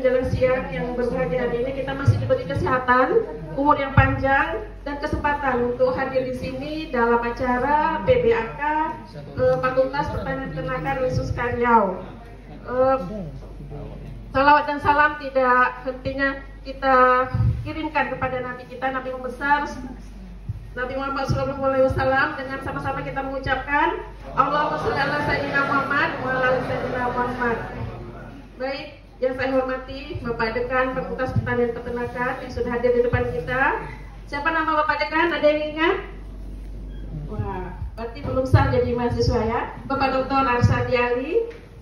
menjelang siang yang berbahagia ini kita masih diberi kesehatan, umur yang panjang, dan kesempatan untuk hadir di sini dalam acara PBAK Fakultas Pertanian Peternakan Yesus Karyau. Salawat dan salam tidak hentinya kita kirimkan kepada Nabi kita, Nabi yang besar, Nabi Muhammad SAW, dengan sama-sama kita mengucapkan Allahumma sholli ala sayyidina Muhammad wa ala sayyidina Muhammad. Baik, yang saya hormati Bapak Dekan Fakultas Pertanian Peternakan yang sudah hadir di depan kita. Siapa nama Bapak Dekan? Ada yang ingat? Wah, berarti belum sah jadi mahasiswa ya. Bapak Dr. Arsadi Ali.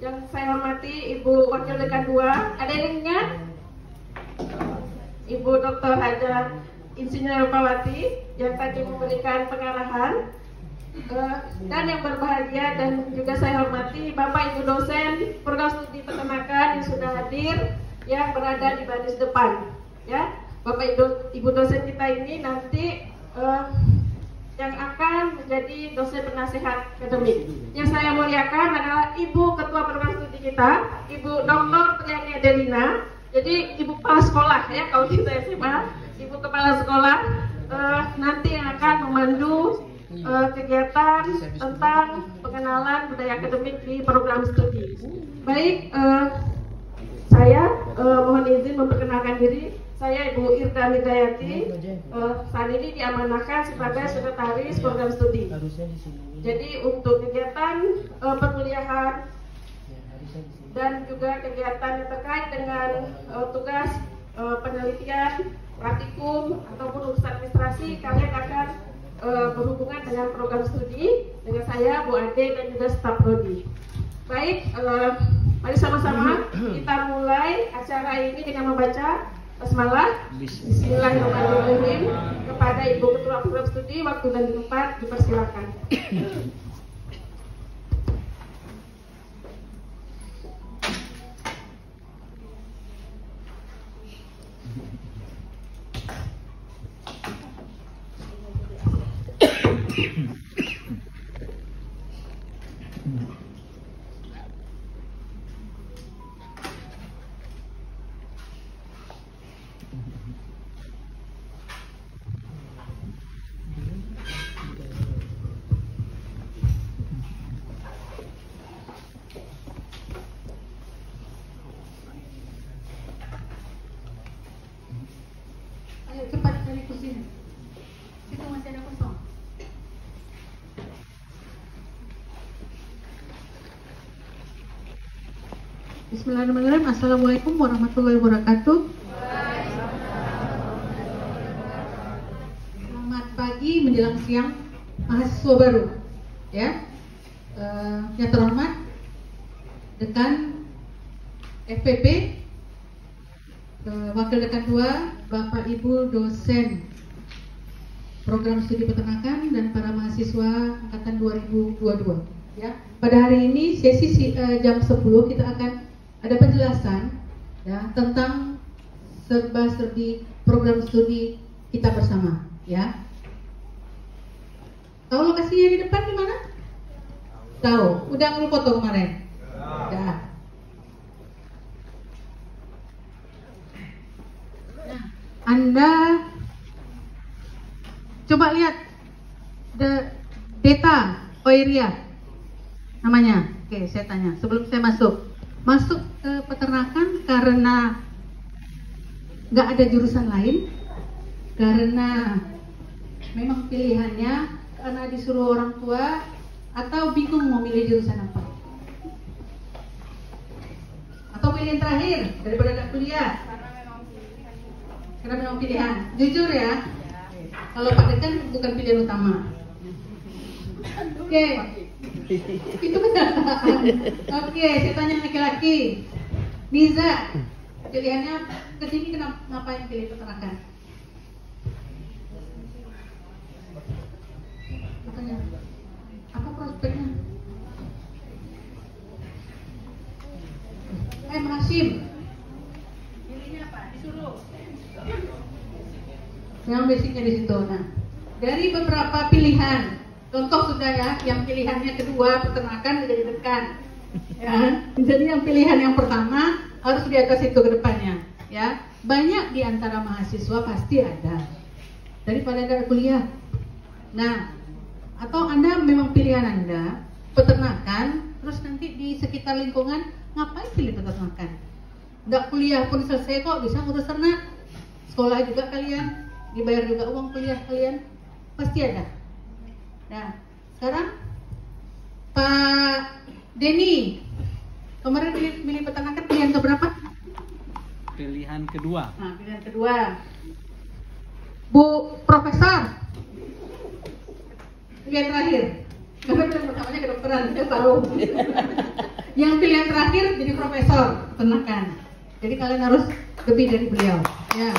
Yang saya hormati Ibu Wakil Dekan 2. Ada yang ingat? Ibu Dr. Haja Insinyur Pawati yang tadi memberikan pengarahan. Dan yang berbahagia dan juga saya hormati Bapak Ibu dosen program studi peternakan yang sudah hadir, yang berada di baris depan ya. Bapak Ibu dosen kita ini nanti yang akan menjadi dosen penasehat akademik. Yang saya muliakan adalah Ibu Ketua Program Studi kita, Ibu Dr. Triani Adelina. Jadi Ibu Kepala Sekolah ya, kalau kita SMA, Ibu Kepala Sekolah nanti yang akan memandu kegiatan tentang pengenalan budaya akademik di program studi. Baik, saya mohon izin memperkenalkan diri. Saya Ibu Irda Hidayati, saat ini diamanahkan sebagai sekretaris program studi. Jadi untuk kegiatan perkuliahan dan juga kegiatan yang terkait dengan tugas penelitian, praktikum ataupun urusan administrasi, kalian akan berhubungan dengan program studi dengan saya, Bu Ade, dan juga staf prodi. Baik, mari sama-sama kita mulai acara ini dengan membaca basmalah. Bismillahirrahmanirrahim. Kepada Ibu Ketua Program Studi, waktu dan tempat dipersilakan. Ayo cepat cari kursinya. Situ masih ada kosong. Bismillahirrahmanirrahim. Assalamualaikum warahmatullahi wabarakatuh. Selamat pagi menjelang siang mahasiswa baru. Ya, yang terhormat Dekan FPP, Wakil Dekan 2, Bapak Ibu dosen program studi peternakan dan para mahasiswa angkatan 2022. Ya, pada hari ini sesi jam 10 kita akan ada penjelasan ya tentang serba-serbi program studi kita bersama ya. Tahu lokasinya di depan di mana? Tahu. Udah ngambil foto kemarin? Udah. Nah, Anda coba lihat Deta Oiria namanya. Oke, saya tanya sebelum saya masuk ke peternakan karena nggak ada jurusan lain, karena memang pilihannya karena disuruh orang tua, atau bingung mau milih jurusan apa, atau pilihan terakhir daripada nggak kuliah karena memang pilihan. Jujur ya, kalau Pak Dekan bukan pilihan utama. Oke, itu benar. Oke, saya tanya laki-laki. Niza, pilihannya ke sini kenapa yang pilih peternakan? Tanya, apa prospeknya? Hashim, pilihnya apa? Disuruh. Yang basicnya di situ. Nah, dari beberapa pilihan, contoh sudah ya, yang pilihannya kedua peternakan jadi dekan. Ya, jadi yang pilihan yang pertama harus di atas itu ke depannya, ya. Banyak di antara mahasiswa pasti ada daripada ada kuliah. Nah, atau Anda memang pilihan Anda peternakan, terus nanti di sekitar lingkungan ngapain pilih peternakan? Nggak kuliah pun selesai kok bisa ngurus ternak. Sekolah juga kalian, dibayar juga uang kuliah kalian, pasti ada. Nah, sekarang Pak Denny, kemarin milih peternakan pilihan keberapa? Pilihan kedua. Nah, pilihan kedua. Bu Profesor, pilihan terakhir. Karena pilihan pertamanya kedokteran, saya tahu. Yang pilihan terakhir jadi profesor peternakan. Jadi kalian harus lebih dari beliau. Ya.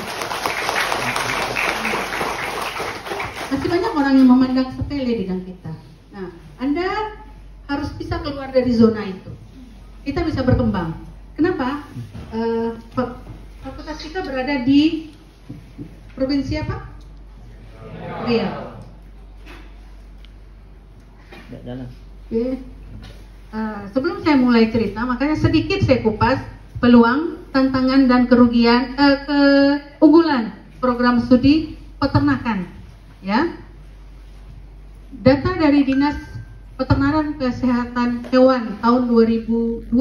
Masih banyak orang yang memandang sepele bidang kita. Nah, Anda harus bisa keluar dari zona itu. Kita bisa berkembang. Kenapa? Fakultas kita berada di provinsi apa? Riau. Oke. Sebelum saya mulai cerita, makanya sedikit saya kupas peluang, tantangan dan kerugian, keunggulan program studi peternakan. Ya. Data dari Dinas Peternakan Kesehatan Hewan tahun 2020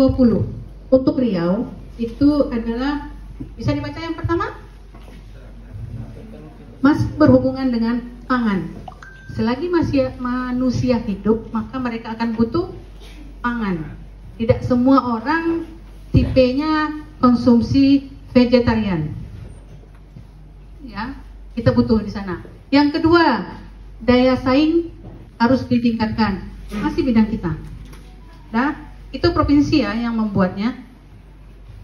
untuk Riau itu adalah, bisa dibaca yang pertama? Masih berhubungan dengan pangan. Selagi manusia hidup, maka mereka akan butuh pangan. Tidak semua orang tipenya konsumsi vegetarian. Ya, kita butuh di sana. Yang kedua, daya saing harus ditingkatkan. Masih bidang kita. Nah, itu provinsi ya yang membuatnya.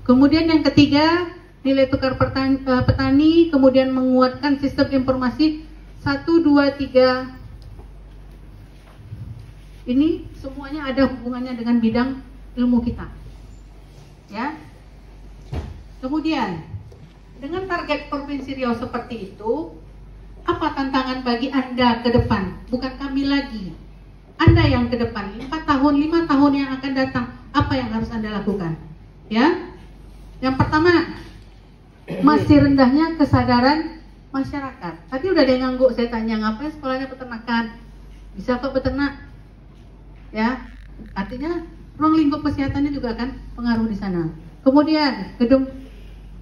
Kemudian yang ketiga, nilai tukar petani, kemudian menguatkan sistem informasi 1, 2, 3. Ini semuanya ada hubungannya dengan bidang ilmu kita. Ya. Kemudian, dengan target Provinsi Riau seperti itu, apa tantangan bagi Anda ke depan? Bukan kami lagi. Anda yang ke depan, 4 tahun, 5 tahun yang akan datang, apa yang harus Anda lakukan? Ya. Yang pertama, masih rendahnya kesadaran masyarakat. Tadi udah ada yang ngangguk, saya tanya, ngapain sekolahnya peternakan? Bisa kok peternak? Ya, artinya ruang lingkup kesehatannya juga akan pengaruh di sana. Kemudian, gedung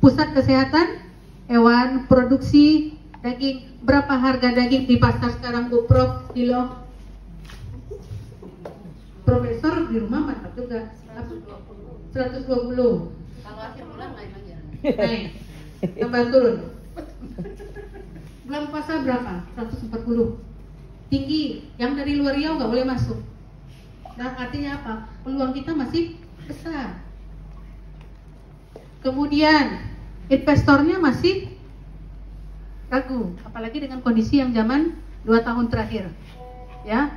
pusat kesehatan hewan, produksi daging. Berapa harga daging di pasar sekarang, Bu Prof? Kilo? Profesor di rumah mantap juga. 120. Kalau akhir bulan naik. Tambah turun. Bulan puasa berapa? 140. Tinggi. Yang dari luar Riau nggak boleh masuk. Nah, artinya apa? Peluang kita masih besar. Kemudian investornya masih ragu, apalagi dengan kondisi yang zaman 2 tahun terakhir. Ya.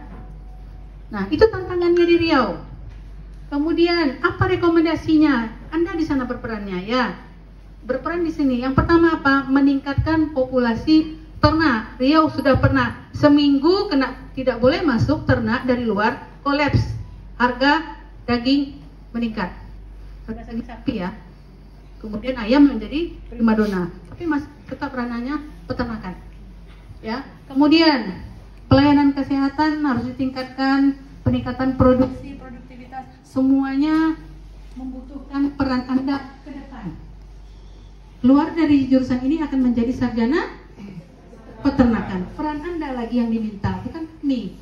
Nah, itu tantangannya di Riau. Kemudian apa rekomendasinya? Anda di sana berperannya ya. Berperan di sini. Yang pertama apa? Meningkatkan populasi ternak. Riau sudah pernah seminggu kena tidak boleh masuk ternak dari luar, kolaps. Harga daging meningkat. Sudah daging sapi ya. Kemudian ayam menjadi primadona. Tapi masih tetap ranahnya peternakan. Ya. Kemudian pelayanan kesehatan harus ditingkatkan, peningkatan produksi, produktivitas, semuanya membutuhkan peran Anda ke depan. Keluar dari jurusan ini akan menjadi sarjana peternakan. Peran Anda lagi yang diminta, bukan kami.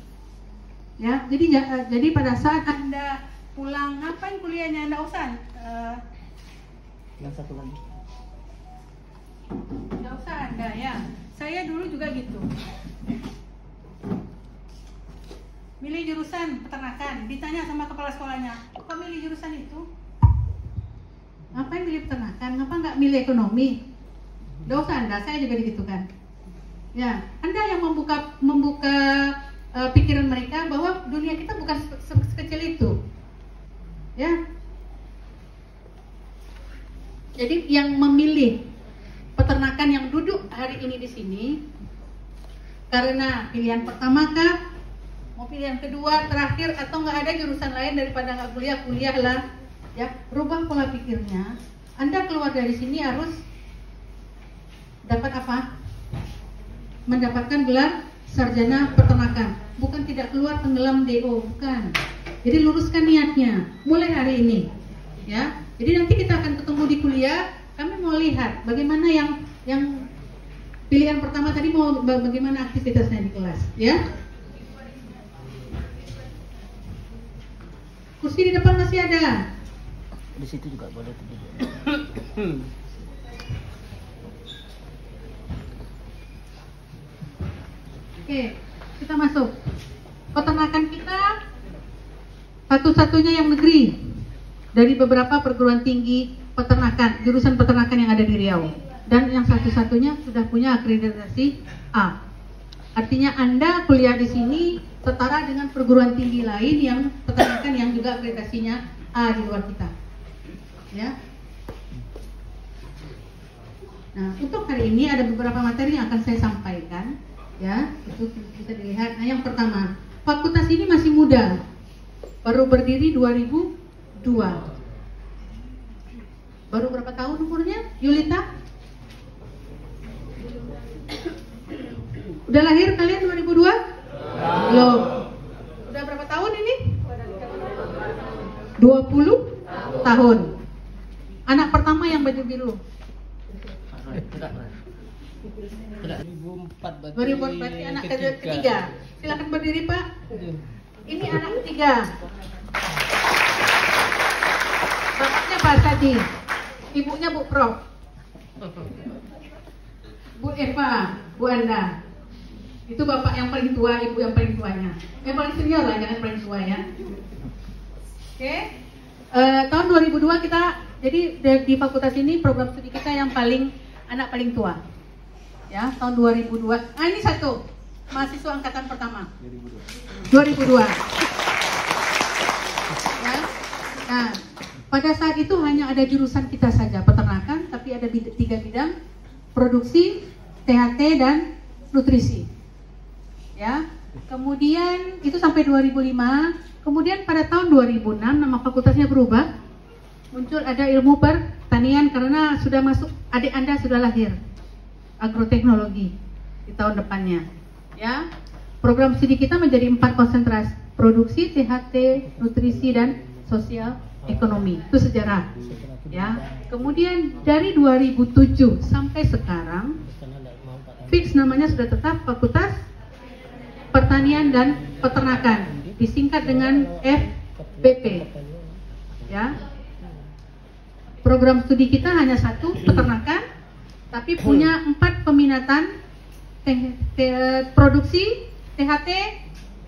Ya, jadi pada saat Anda pulang, ngapain kuliahnya Anda usah? Yang satu lagi. Nggak usah Anda ya. Saya dulu juga gitu. Milih jurusan peternakan, ditanya sama kepala sekolahnya, kok milih jurusan itu? Ngapain milih peternakan? Ngapa nggak milih ekonomi? Nggak usah Anda, saya juga digitukan. Ya, Anda yang membuka pikiran mereka bahwa dunia kita bukan sekecil itu. Ya. Jadi yang memilih peternakan yang duduk hari ini di sini karena pilihan pertama kah, mau pilihan kedua, terakhir, atau nggak ada jurusan lain daripada nggak kuliah lah, ya, rubah pola pikirnya. Anda keluar dari sini harus dapat apa? Mendapatkan gelar sarjana peternakan. Bukan tidak keluar tenggelam DO, bukan. Jadi luruskan niatnya mulai hari ini, ya. Jadi nanti kita akan ketemu di kuliah. Kami mau lihat bagaimana yang pilihan pertama tadi, mau bagaimana aktivitasnya di kelas, ya. Kursi di depan masih ada. Di situ juga boleh duduk. Oke, kita masuk. Peternakan kita satu-satunya yang negeri dari beberapa perguruan tinggi peternakan, jurusan peternakan yang ada di Riau. Dan yang satu-satunya sudah punya akreditasi A. Artinya Anda kuliah di sini setara dengan perguruan tinggi lain yang peternakan yang juga akreditasinya A di luar kita. Ya. Nah, untuk hari ini ada beberapa materi yang akan saya sampaikan, ya, itu bisa dilihat. Nah, yang pertama, fakultas ini masih muda, baru berdiri 2002. Baru berapa tahun umurnya, Yulita? Udah lahir kalian 2002? Belum. Udah berapa tahun ini? 20 tahun. Anak pertama yang baju biru. 2004 berarti anak ketiga. Silakan berdiri, Pak. Ini anak ketiga. Bapaknya Pak Sadi, ibunya Bu Prof, Bu Eva, Bu Anda. Itu bapak yang paling tua, ibu yang paling tuanya. Yang paling senior lah, jangan paling tua ya. Oke. Tahun 2002 kita, jadi di fakultas ini program studi kita yang paling anak paling tua. Ya, tahun 2002. Ah, ini satu mahasiswa angkatan pertama. 2002. Ya. Nah, pada saat itu hanya ada jurusan kita saja, peternakan, tapi ada 3 bidang: produksi, THT, dan nutrisi. Ya. Kemudian itu sampai 2005. Kemudian pada tahun 2006 nama fakultasnya berubah. Muncul ada ilmu pertanian karena sudah masuk, adik Anda sudah lahir. Agroteknologi di tahun depannya. Ya. Program studi kita menjadi 4 konsentrasi: produksi, THT, nutrisi, dan sosial ekonomi. Itu sejarah. Ya. Kemudian dari 2007 sampai sekarang fix namanya sudah tetap Fakultas Pertanian dan Peternakan, disingkat dengan FPP. Ya. Program studi kita hanya satu, peternakan, tapi punya 4 peminatan: produksi, THT,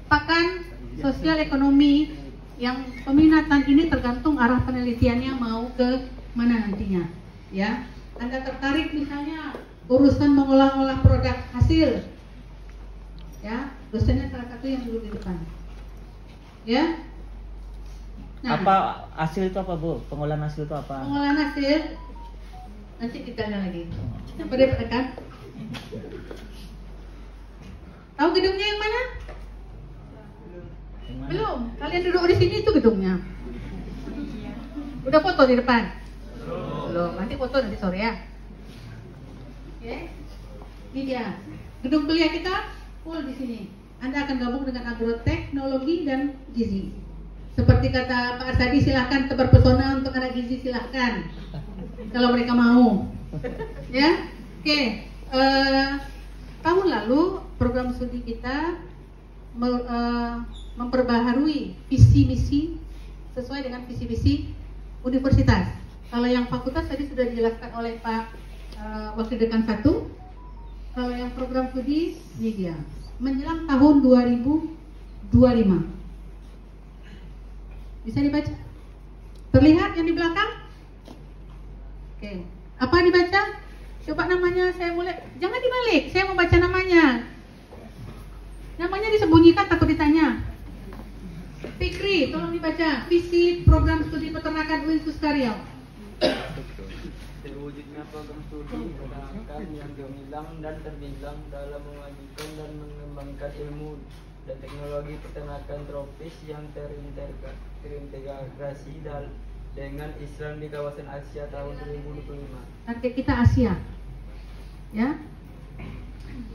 pakan, sosial ekonomi. Yang peminatan ini tergantung arah penelitiannya mau ke mana nantinya. Ya, Anda tertarik misalnya urusan mengolah-olah produk hasil, ya, dosennya salah satu yang dulu di depan. Ya. Nah, apa hasil itu apa, Bu? Pengolahan hasil itu apa? pengolahan hasil nanti kita lagi. Yang pada tekan. Tahu gedungnya yang mana? Belum. Kalian duduk di sini, itu gedungnya. Udah foto di depan? Belum. Nanti foto nanti sore ya. Oke. Ini dia. Gedung kuliah kita full di sini. Anda akan gabung dengan agroteknologi dan gizi. Seperti kata Pak Arsadi, silahkan tebar pesona. Untuk anak gizi silahkan, kalau mereka mau. Ya. Oke. Tahun lalu program studi kita memperbaharui visi misi sesuai dengan visi misi universitas. Kalau yang fakultas tadi sudah dijelaskan oleh Pak Wakil Dekan 1. Kalau yang program studi ini dia, menjelang tahun 2025. Bisa dibaca? Terlihat yang di belakang? Oke. Apa dibaca? Coba namanya, saya mulai. Jangan dibalik, saya mau baca namanya. Namanya disembunyikan, takut ditanya. Fikri, tolong dibaca. Visi program studi peternakan Universitas Riau. Terwujudnya program studi peternakan yang gemilang dan terbilang dalam memajukan dan mengembangkan ilmu dan teknologi peternakan tropis yang terintegrasi dengan Islam di kawasan Asia tahun 2025. Target kita Asia. Ya.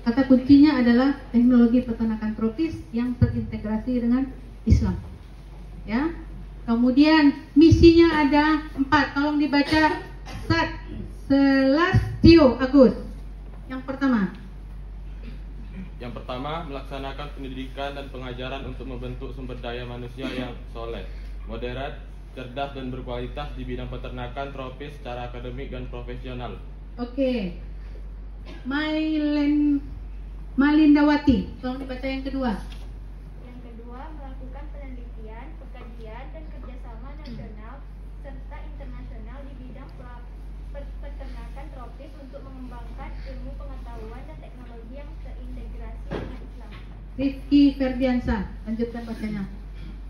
Kata kuncinya adalah teknologi peternakan tropis yang terintegrasi dengan Islam. Ya. Kemudian misinya ada 4. Tolong dibaca. Selastio Agus. Yang pertama, melaksanakan pendidikan dan pengajaran untuk membentuk sumber daya manusia yang soleh, moderat, cerdas dan berkualitas di bidang peternakan tropis secara akademik dan profesional. Oke. Malindawati, tolong dibaca yang kedua. Yang kedua, melakukan penelitian, pengkajian, dan kerjasama nasional serta internasional di bidang peternakan tropis untuk mengembangkan ilmu pengetahuan dan teknologi yang terintegrasi dengan Islam. Rifki Ferdiansa, lanjutkan bacanya.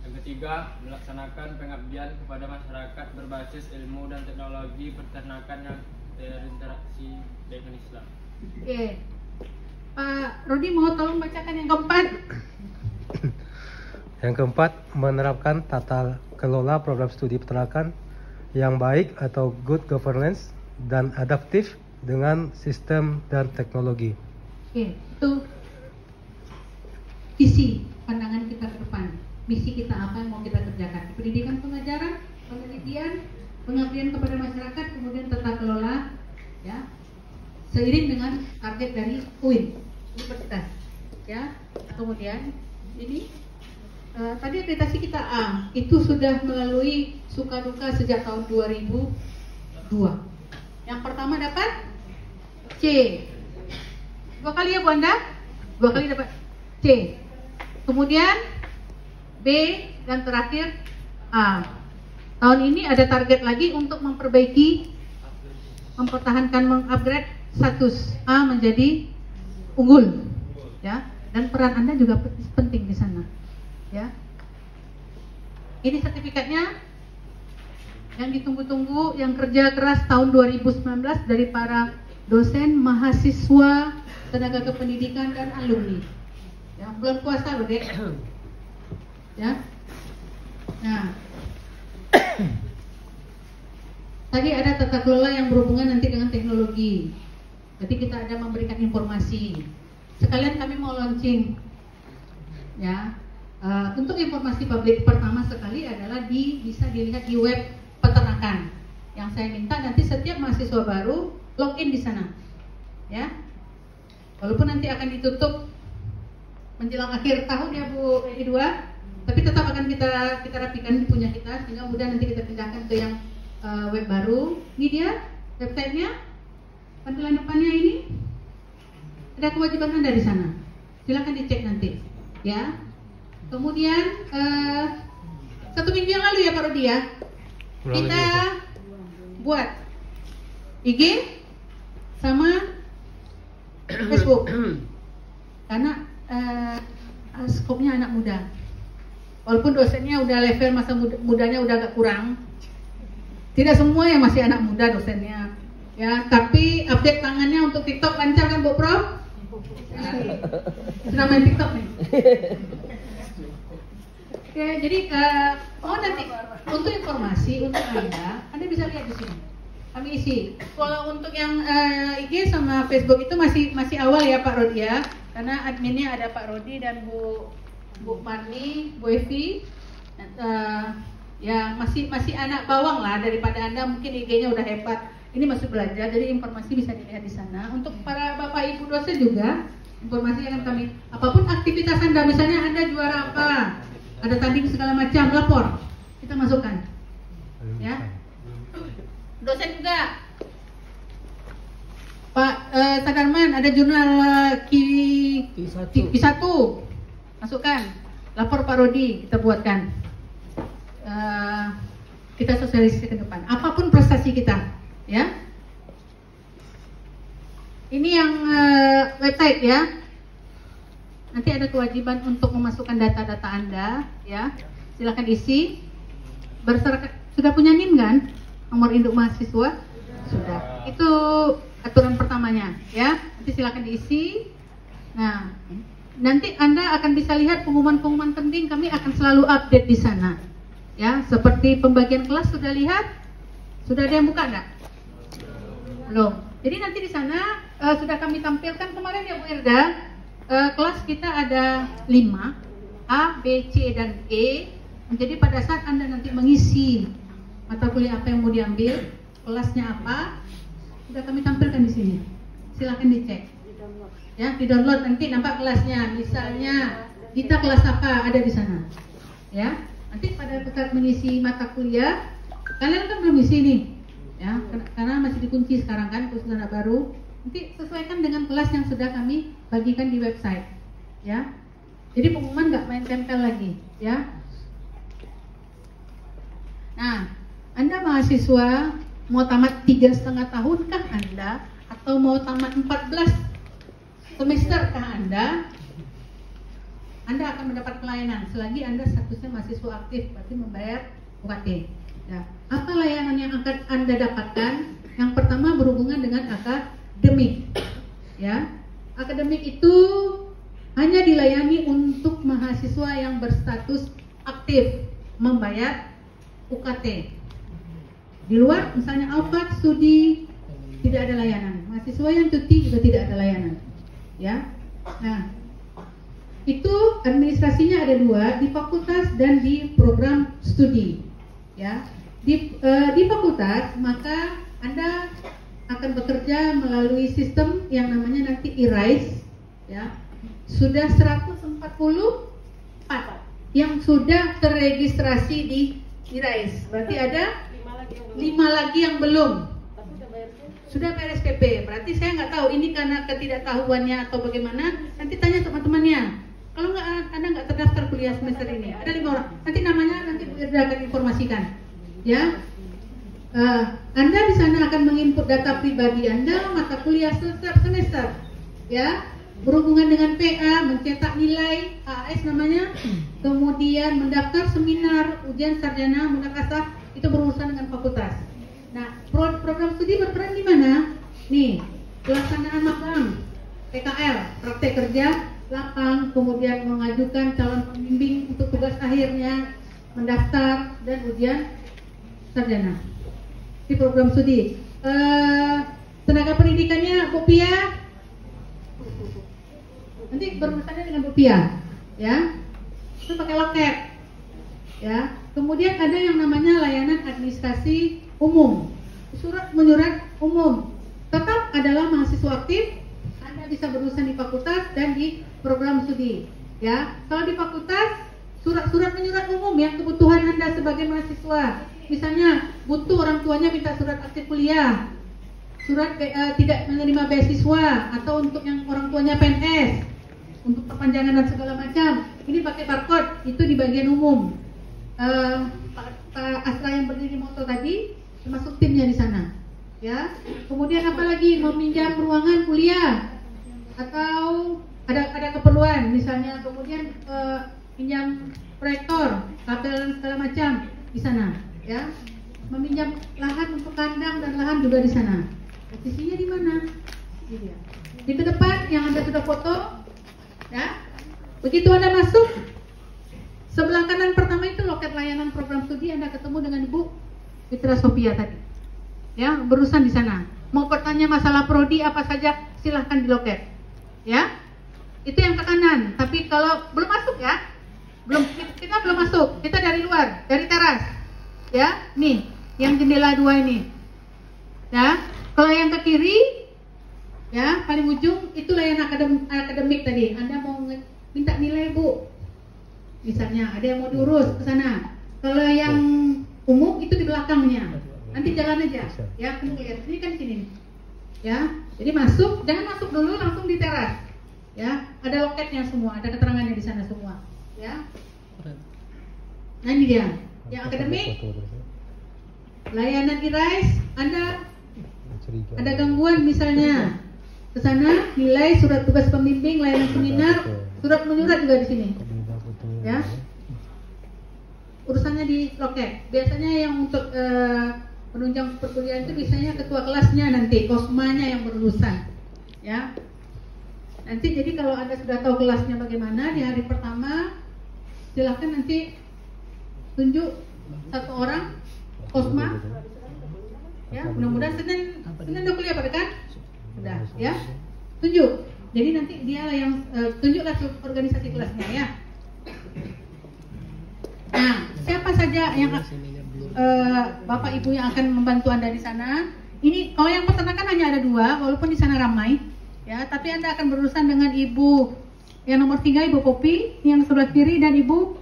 Yang ketiga, melaksanakan pengabdian kepada masyarakat berbasis ilmu dan teknologi peternakan yang terinteraksi dengan Islam. Oke. Pak Rodi mau tolong bacakan yang keempat. Yang keempat, menerapkan tata kelola program studi peternakan yang baik atau good governance dan adaptif dengan sistem dan teknologi. Oke, itu visi pandangan kita ke depan. Misi kita apa yang mau kita kerjakan? Pendidikan, pengajaran, penelitian, pengabdian kepada masyarakat, kemudian tata kelola, ya, seiring dengan target dari UIN, universitas, ya. Kemudian ini tadi akreditasi kita A, itu sudah melalui suka duka sejak tahun 2002. Yang pertama dapat C. 2 kali ya Bu Anda? 2 kali dapat C. Kemudian B dan terakhir A. Tahun ini ada target lagi untuk memperbaiki, mempertahankan, mengupgrade status A menjadi unggul, ya. Dan peran Anda juga penting di sana, ya. Ini sertifikatnya yang ditunggu-tunggu, yang kerja keras tahun 2019 dari para dosen, mahasiswa, tenaga kependidikan dan alumni. Ya, bulan puasa loh, Dek. Ya. Nah, tadi ada tata kelola yang berhubungan nanti dengan teknologi. Jadi kita ada memberikan informasi. Sekalian kami mau launching, ya. Untuk informasi publik pertama sekali adalah bisa dilihat di web peternakan. Yang saya minta nanti setiap mahasiswa baru login di sana, ya. Walaupun nanti akan ditutup menjelang akhir tahun ya Bu Edwa, tapi tetap akan kita rapikan di punya kita, sehingga mudah nanti kita pindahkan ke yang web baru. Ini dia websitenya, tampilan depannya ini. Ada kewajiban Anda di sana. Silakan dicek nanti, ya. Kemudian 1 minggu yang lalu ya Pak Rodi ya, kita buat IG sama Facebook karena skopnya anak muda. Walaupun dosennya udah level masa mudanya udah agak kurang, tidak semua yang masih anak muda dosennya, ya. Tapi update tangannya untuk TikTok lancar kan Bu Prof? Sudah main TikTok nih. Oke, jadi nanti untuk informasi untuk Anda bisa lihat di sini. Kami isi. Kalau untuk yang IG sama Facebook itu masih awal ya Pak Rodi ya, karena adminnya ada Pak Rodi dan Bu Marni, Bu Evi. Ya masih anak bawang lah, daripada Anda mungkin IG-nya udah hebat. Ini masih belajar, jadi informasi bisa dilihat di sana. Untuk para Bapak Ibu dosen juga, informasi yang kami, apapun aktivitas Anda, misalnya Anda juara apa, ada tanding segala macam, lapor, kita masukkan, ya. Dosen juga, Pak Sadarman, ada jurnal Q1, masukkan, lapor Pak Rodi, kita buatkan, kita sosialisasi ke depan, apapun prestasi kita, ya. Ini yang website ya. Nanti ada kewajiban untuk memasukkan data-data Anda, ya. Silakan isi. Sudah punya NIM kan? Nomor induk mahasiswa? Sudah. Itu aturan pertamanya, ya. Nanti silakan diisi. Nah, nanti Anda akan bisa lihat pengumuman-pengumuman penting, kami akan selalu update di sana. Ya, seperti pembagian kelas sudah lihat? Sudah ada yang buka enggak? Belum. Jadi nanti di sana sudah kami tampilkan kemarin ya Bu Irda. Kelas kita ada 5, A, B, C, dan E. Jadi pada saat Anda nanti mengisi mata kuliah apa yang mau diambil, kelasnya apa, sudah kami tampilkan di sini. Silahkan dicek. Ya, di download nanti nampak kelasnya. Misalnya kita kelas apa ada di sana. Ya, nanti pada saat mengisi mata kuliah, kalian kan belum isi nih. Ya, karena masih dikunci sekarang kan, khusus anak baru. Nanti sesuaikan dengan kelas yang sudah kami bagikan di website. Ya, jadi pengumuman nggak main tempel lagi. Ya. Nah, Anda mahasiswa mau tamat 3,5 tahunkah Anda, atau mau tamat 14 semesterkah Anda? Anda akan mendapat pelayanan selagi Anda statusnya mahasiswa aktif, berarti membayar UKT. Ya. Apa layanan yang akan Anda dapatkan? Yang pertama berhubungan dengan akademik. Ya, akademik itu hanya dilayani untuk mahasiswa yang berstatus aktif membayar UKT. Di luar, misalnya Alphard studi tidak ada layanan. Mahasiswa yang cuti juga tidak ada layanan. Ya, nah itu administrasinya ada 2, di fakultas dan di program studi. Ya, di fakultas maka Anda akan bekerja melalui sistem yang namanya nanti e-RISE. Ya, sudah 144 yang sudah terregistrasi di e-RISE. Berarti ada 5 lagi yang belum. Sudah bayar SPP. Berarti saya nggak tahu ini karena ketidaktahuannya atau bagaimana. Nanti tanya teman-temannya. Kalau Anda nggak terdaftar kuliah semester ini, ada 5 orang. Nanti namanya nanti Bu Irda akan informasikan. Ya, Anda di sana akan menginput data pribadi Anda, mata kuliah setiap semester. Ya, berhubungan dengan PA, mencetak nilai AS namanya, kemudian mendaftar seminar, ujian sarjana, mendaftar itu berurusan dengan fakultas. Nah, program studi berperan di mana? Nih, pelaksanaan magang, PKL, praktek kerja, lapang, kemudian mengajukan calon pembimbing untuk tugas akhirnya, mendaftar dan ujian sarjana di program studi. Tenaga pendidikannya Bu Pia, nanti berurusannya dengan Bu Pia, ya, itu pakai loket, ya. Kemudian ada yang namanya layanan administrasi umum, surat menyurat umum, tetap adalah mahasiswa aktif. Anda bisa berurusan di fakultas dan di program studi. Ya, kalau di fakultas surat-surat menyurat umum yang kebutuhan Anda sebagai mahasiswa. Misalnya butuh orang tuanya minta surat aktif kuliah, surat tidak menerima beasiswa, atau untuk yang orang tuanya PNS, untuk perpanjangan dan segala macam. Ini pakai barcode, itu di bagian umum. Pak Asra yang berdiri motor tadi termasuk timnya di sana. Ya, kemudian apalagi meminjam ruangan kuliah atau ada keperluan, misalnya kemudian pinjam proyektor, kabel dan segala macam di sana. Ya, meminjam lahan untuk kandang dan lahan juga di sana. Posisinya di mana? Ini dia. Di ke depan yang Anda sudah foto. Ya, begitu Anda masuk, sebelah kanan pertama itu loket layanan program studi. Anda ketemu dengan Ibu Fitra Sophia tadi. Ya, berurusan di sana. Mau bertanya masalah prodi apa saja, silahkan di loket. Ya, itu yang ke kanan. Tapi kalau belum masuk ya, kita belum masuk. Kita dari luar, dari teras. Ya, nih, yang jendela 2 ini. Ya, kalau yang ke kiri, ya, paling ujung itu layanan akademik tadi. Anda mau minta nilai Bu, misalnya ada yang mau diurus ke sana. Kalau yang umum itu di belakangnya. Nanti jalan aja, ya, kamu lihat ini kan sini. Ya, jadi masuk, jangan masuk dulu langsung di teras. Ya, ada loketnya semua, ada keterangannya di sana semua. Ya. Nah, ini dia. Yang akademik, layanan e-RISE, Anda ada gangguan misalnya ke sana, nilai, surat tugas pembimbing, layanan seminar, surat menyurat juga di sini. Ya, urusannya di loket. Biasanya yang untuk penunjang perkuliahan itu biasanya ketua kelasnya nanti, kosmanya yang berurusan. Ya, nanti jadi kalau Anda sudah tahu kelasnya bagaimana di hari pertama, silahkan nanti tunjuk 1 orang Kosma. Ya, mudah-mudahan Senin udah kuliah pada kan? Udah, ya. Tunjuk. Jadi nanti dia yang tunjuklah organisasi kelasnya ya. Nah, siapa saja yang Bapak Ibu yang akan membantu Anda di sana? Ini kalau yang peternakan hanya ada 2, walaupun di sana ramai, ya. Tapi Anda akan berurusan dengan Ibu yang nomor 3, Ibu Popi, yang sebelah kiri, dan Ibu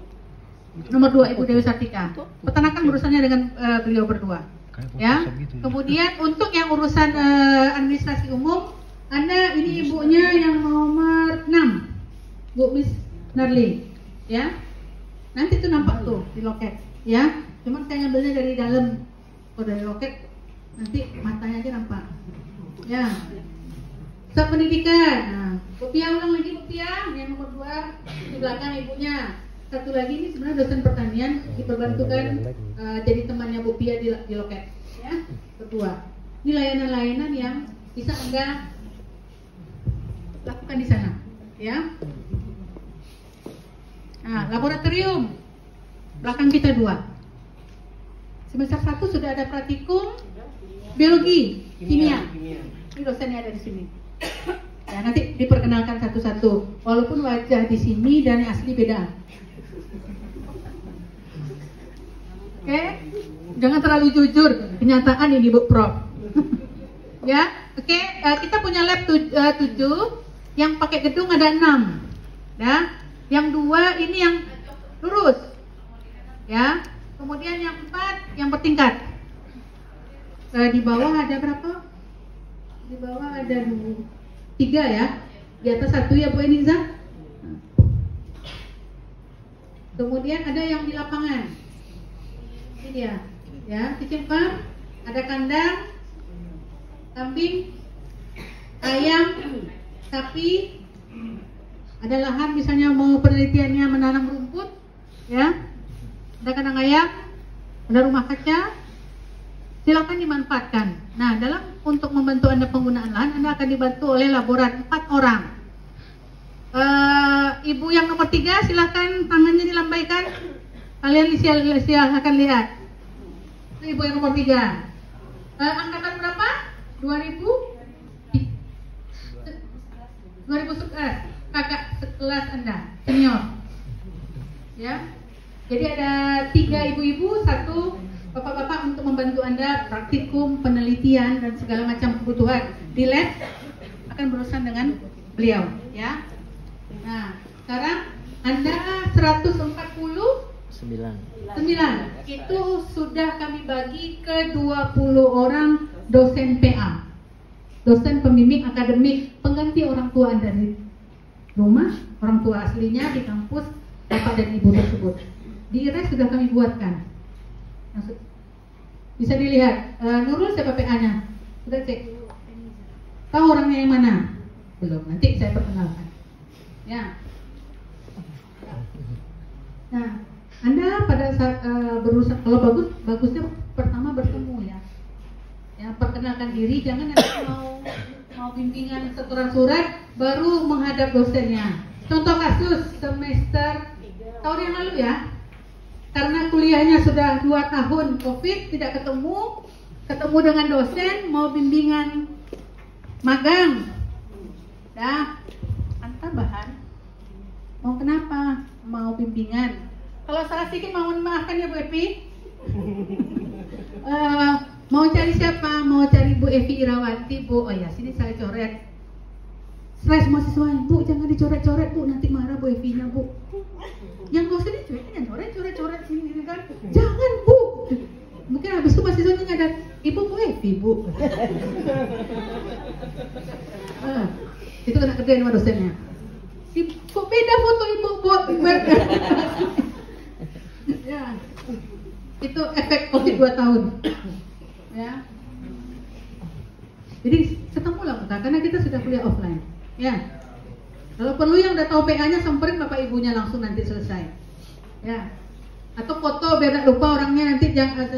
nomor 2, Ibu Dewi Sartika. Peternakan berurusannya dengan beliau berdua, ya. Kemudian untuk yang urusan administrasi umum, Anda ini ibunya yang nomor 6, Bu Miss Narli, ya. Nanti tuh nampak tuh di loket, ya. Cuman saya ngambilnya dari dalam, kalau dari loket nanti matanya aja nampak, ya. Staf pendidikan, nah, Bu Pia ulang lagi, Bu Pia, yang nomor 2 di belakang ibunya. Satu lagi ini sebenarnya dosen pertanian, diperbantukan jadi temannya Bu Pia di loket, ya. Kedua, ini layanan-layanan yang bisa Anda lakukan di sana, ya. Nah, laboratorium belakang kita 2. Semester 1 sudah ada praktikum biologi, kimia. Ini dosennya ada di sini. Ya, nanti diperkenalkan satu-satu. Walaupun wajah di sini dan yang asli beda. Oke, jangan terlalu jujur. Kenyataan ini Bu Prof. Ya, oke. Kita punya lab 7. Yang pakai gedung ada 6. Ya, yang 2 ini yang lurus. Ya, kemudian yang 4 yang bertingkat. Di bawah ada berapa? Di bawah ada 3 ya. Di atas 1 ya Bu Eniza. Kemudian ada yang di lapangan. Ini dia, ya, chicken farm, ada kandang, kambing, ayam, sapi, ada lahan misalnya mau penelitiannya menanam rumput, ya, ada kandang ayam, ada rumah kaca, silakan dimanfaatkan. Nah, untuk membantu Anda penggunaan lahan, Anda akan dibantu oleh laborat 4 orang. Ibu yang nomor 3 silakan tangannya dilambaikan. Kalian silakan lihat. Ibu yang nomor 3. Angkatan berapa? 2011. Kakak sekelas Anda, senior. Ya. Jadi ada 3 ibu-ibu, 1 bapak-bapak untuk membantu Anda praktikum, penelitian dan segala macam kebutuhan di lab akan berurusan dengan beliau, ya. Nah, sekarang Anda 149 itu sudah kami bagi ke 20 orang dosen PA, dosen pembimbing akademik, pengganti orang tua Anda di rumah, orang tua aslinya di kampus bapak dan ibu tersebut. Di IRES sudah kami buatkan. Bisa dilihat. Nurul siapa PA-nya? Sudah cek. Tahu orangnya yang mana? Belum. Nanti saya perkenalkan. Ya. Nah, Anda pada saat berusaha, kalau bagusnya pertama bertemu ya. Ya, perkenalkan diri, jangan nanti mau bimbingan setoran surat baru menghadap dosennya. Contoh kasus semester tahun yang lalu ya. Karena kuliahnya sudah 2 tahun Covid, tidak ketemu dengan dosen, mau bimbingan magang. Dah, antar bahan. Mau kenapa? Mau bimbingan. Kalau salah sedikit mau maafkan ya Bu Evi. Mau cari siapa? Mau cari Bu Evi Irawanti, Bu. Oh ya, sini saya coret. Stres mahasiswa, Bu, jangan dicoret-coret, Bu, nanti marah Bu Evi-nya, Bu. Yang dosen ini cuekin, coret-coret sini gitu kan. Jangan, Bu. Mungkin habis itu mahasiswanya nyadar, Ibu Bu Evi, Bu. Itu kena kerjain sama dosennya. Kok beda foto Ibu, Bu? Ya. Itu efek Covid 2 tahun. Ya. Jadi ketemulah kita, karena kita sudah kuliah offline. Ya. Kalau perlu yang udah tahu PA-nya samperin bapak ibunya langsung nanti selesai. Ya. Atau foto biar gak lupa orangnya, nanti jangan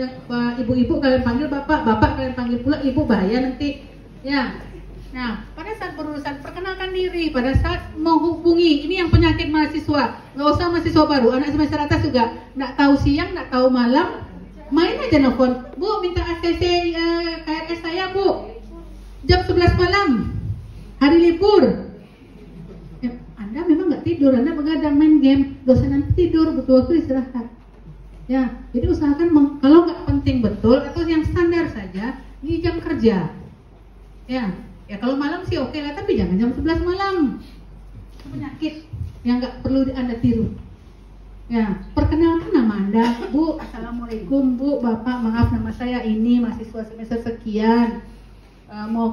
ibu-ibu kalian panggil bapak, bapak kalian panggil pula ibu, bahaya nanti. Ya. Nah, pada saat berurusan perkenalkan diri, pada saat menghubungi, ini yang penyakit mahasiswa, nggak usah mahasiswa baru, anak semester atas juga, nggak tahu siang, nggak tahu malam, main aja nelfon, Bu minta ACC KRS saya Bu, jam 11 malam, hari libur. Ya, Anda memang nggak tidur, Anda begadang main game, dosen nanti tidur, butuh waktu istirahat. Ya, jadi usahakan kalau nggak penting betul atau yang standar saja di jam kerja. Ya kalau malam sih oke lah, tapi jangan jam 11 malam. Itu penyakit yang nggak perlu Anda tiru. Ya, perkenalkan nama Anda, Bu, Assalamualaikum Bu, Bapak, maaf nama saya ini mahasiswa semester sekian, mau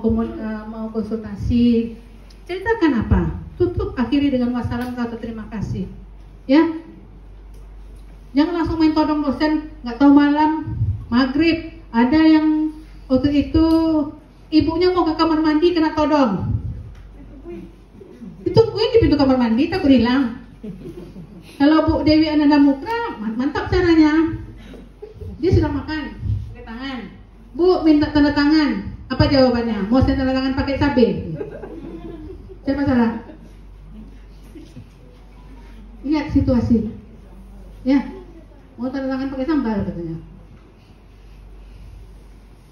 konsultasi. Ceritakan apa? Tutup akhiri dengan wassalam atau terima kasih. Ya, jangan langsung main todong dosen, nggak tahu malam, maghrib. Ada yang waktu itu ibunya mau ke kamar mandi kena todong. Ditungguin di pintu kamar mandi, takut hilang. Kalau Bu Dewi Ananda Mukra, mantap caranya. Dia sudah makan, pakai tangan. Bu minta tanda tangan. Apa jawabannya? Mau saya tanda tangan pakai cabai? Siapa salah? Lihat situasi. Ya, mau tanda tangan pakai sambal katanya.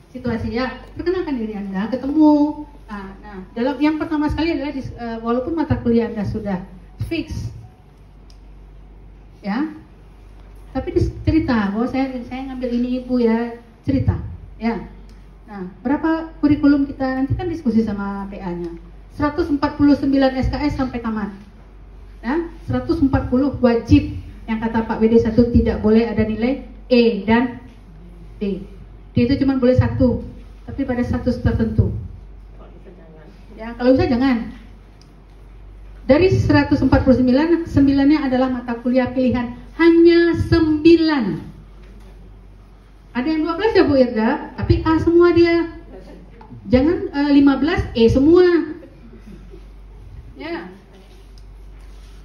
Situasi ya, perkenalkan diri Anda, ketemu. Nah, dalam yang pertama sekali adalah walaupun mata kuliah Anda sudah fix, ya, tapi cerita bahwa saya ngambil ini Ibu ya, cerita, ya. Nah, berapa kurikulum kita nanti kan diskusi sama PA-nya. 149 SKS sampai tamat. Ya, 140 wajib. Yang kata Pak WD1 tidak boleh ada nilai E dan D. D itu cuma boleh 1, tapi pada status tertentu. Ya, kalau bisa jangan. Dari 149, 9-nya adalah mata kuliah pilihan, hanya 9. Ada yang 12 ya Bu Irda, tapi A semua dia. Jangan 15 E semua. Ya.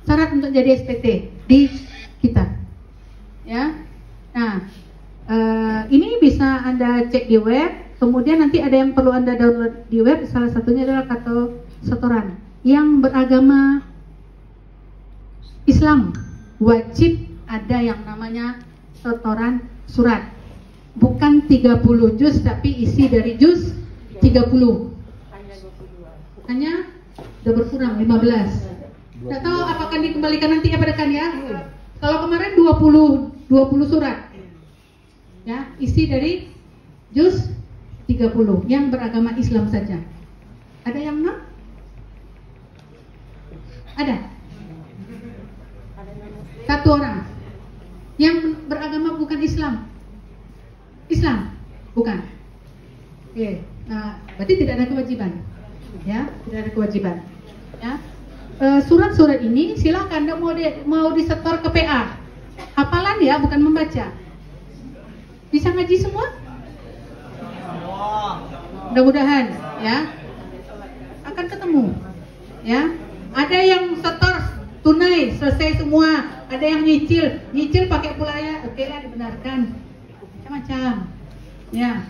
Syarat untuk jadi SPT di kita. Ya. Nah, ini bisa Anda cek di web. Kemudian nanti ada yang perlu Anda download di web. Salah satunya adalah Kato Setoran yang beragama Islam. Wajib ada yang namanya setoran surat. Bukan 30 juz, tapi isi dari juz 30. Hanya udah berkurang 15. Tidak tahu apakah dikembalikan nanti ya pada kan ya. Kalau kemarin 20 surat. Ya, isi dari juz 30 yang beragama Islam saja. Ada yang 6? Ada. Satu orang yang beragama bukan Islam. Islam bukan. Oke. Nah, berarti tidak ada kewajiban. Ya, tidak ada kewajiban. Ya. Surat-surat ini silakan mau disetor ke PA. Hafalan ya, bukan membaca. Bisa ngaji semua? Mudah-mudahan ya. Akan ketemu. Ya. Ada yang setor tunai selesai semua, ada yang nyicil pakai pulaya, oke lah dibenarkan. Macam-macam. Ya.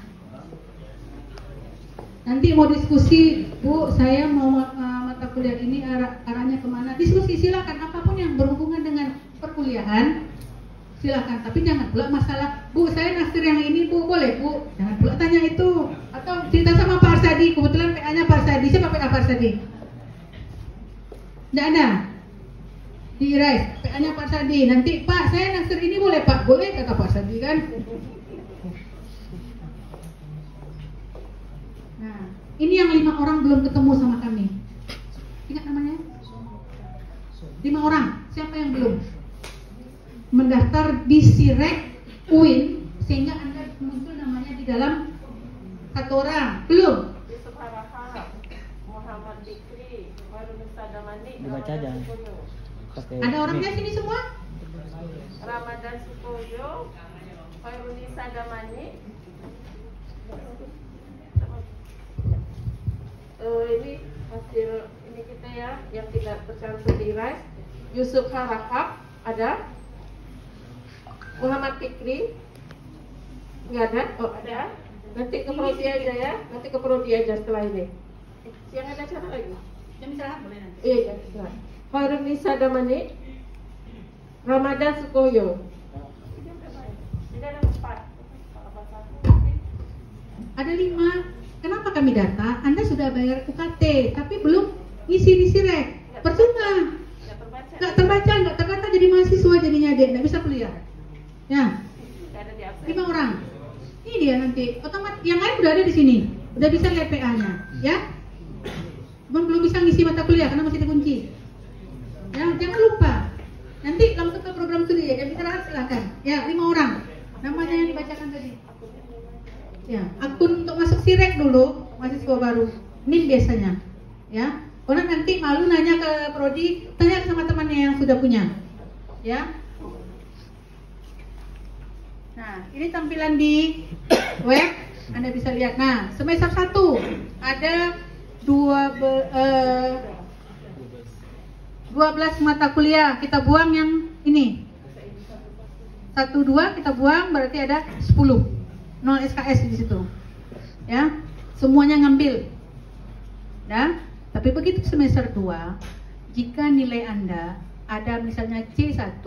Nanti mau diskusi, Bu, saya mau mata kuliah ini arahnya kemana? Diskusi silakan, apapun yang berhubungan dengan perkuliahan, silakan. Tapi jangan pula masalah, Bu, saya naksir yang ini, Bu, boleh, Bu? Jangan pula tanya itu. Atau cerita sama Pak Arsadi, kebetulan PA-nya Pak Arsadi. Siapa PA Pak Arsadi? Tidak ada. Di Irais, PA-nya Pak Arsadi. Nanti, Pak, saya naksir ini boleh, Pak? Boleh, kata Pak Arsadi kan? Nah, ini yang 5 orang belum ketemu sama kami. Ingat namanya? 5 orang. Siapa yang belum mendaftar di Sirek UIN sehingga Anda muncul namanya di dalam 1 orang? Belum? Muhammad Dikri, Dibaca aja. Ada orangnya sini semua? Ramadan Sukoyo, Fairunisa Damani. Ini hasil ini kita ya yang tidak tercantum di Irais. Yusuf Harahap ada. Muhammad Fikri nggak ada. Oh ada. Nanti ke prodi aja ya. Nanti ke prodi aja setelah ini. Yang ada acara lagi? Jam istirahat boleh nanti. Iya, ya, istirahat. Hoirunisa Damani, Ramadan Sukoyo. Tidak ada 4. Ada 5. Kenapa kami data? Anda sudah bayar UKT, tapi belum ngisi rek. Percuma. Nggak terdata jadi mahasiswa jadinya dia nggak bisa kuliah. Ya. 5 orang. Ini dia nanti. Otomatis yang lain udah ada di sini. Udah bisa lihat PA-nya, ya. Cuman belum bisa ngisi mata kuliah karena masih dikunci. Ya, jangan lupa. Nanti langsung ke program studi ya. Yang istirahat silakan. Ya, 5 orang. Namanya yang dibacakan tadi. Ya, akun untuk masuk sirek dulu, mahasiswa baru. NIM biasanya. Ya. Karena nanti malu nanya ke prodi, tanya sama temannya yang sudah punya. Ya. Nah, ini tampilan di web. Anda bisa lihat. Nah, semester 1 ada 12 mata kuliah. Kita buang yang ini. 1, 2 kita buang, berarti ada 10. 0 SKS di situ. Ya. Semuanya ngambil. Ya. Tapi begitu semester 2, jika nilai Anda ada misalnya C1,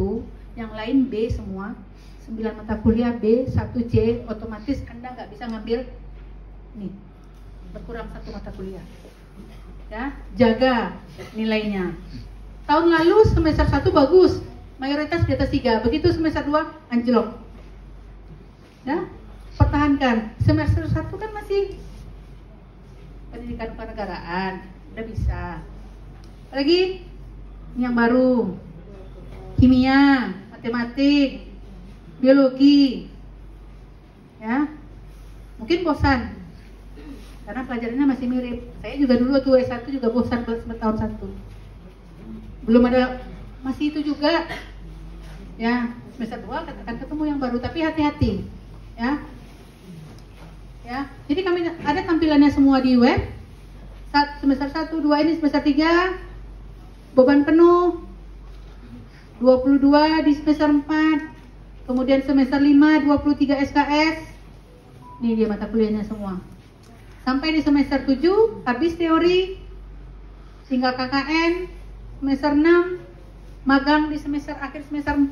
yang lain B semua, 9 mata kuliah B, 1C, otomatis Anda nggak bisa ngambil nih, berkurang 1 mata kuliah. Ya, jaga nilainya. Tahun lalu semester 1 bagus, mayoritas di atas 3, begitu semester 2 anjlok. Ya, pertahankan. Semester 1 kan masih pendidikan kenegaraan. Udah bisa. Lagi yang baru, kimia, matematik, biologi, ya, mungkin bosan karena pelajarannya masih mirip. Saya juga dulu waktu S1 juga bosan tahun 1. Belum ada, masih itu juga, ya. Semester 2 akan ketemu yang baru, tapi hati-hati, ya. Ya, jadi kami ada tampilannya semua di web. Semester 1, 2 ini semester 3 beban penuh 22 di semester 4, kemudian semester 5 23 SKS. Ini dia mata kuliahnya semua. Sampai di semester 7 habis teori, tinggal KKN. Semester 6 magang di semester akhir semester 4,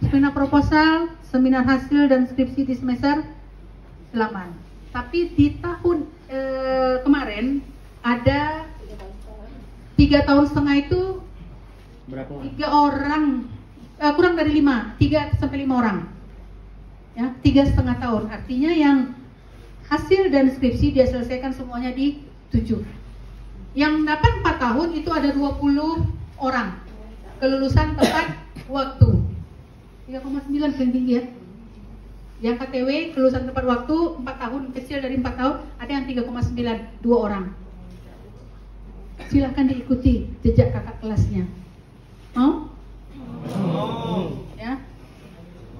seminar proposal, seminar hasil dan skripsi di semester 8. Tapi di tahun kemarin ada 3,5 tahun itu berapa orang? 3 orang, kurang dari 5, 3 sampai 5 orang, ya, 3,5 tahun. Artinya yang hasil dan skripsi dia selesaikan semuanya di 7. Yang dapat 4 tahun itu ada 20 orang kelulusan tepat waktu. 3,9 paling tinggi ya. Yang KTW kelulusan tepat waktu 4 tahun, kecil dari 4 tahun ada yang 3,9, 2 orang. Silahkan diikuti jejak kakak kelasnya. Mau? Ya.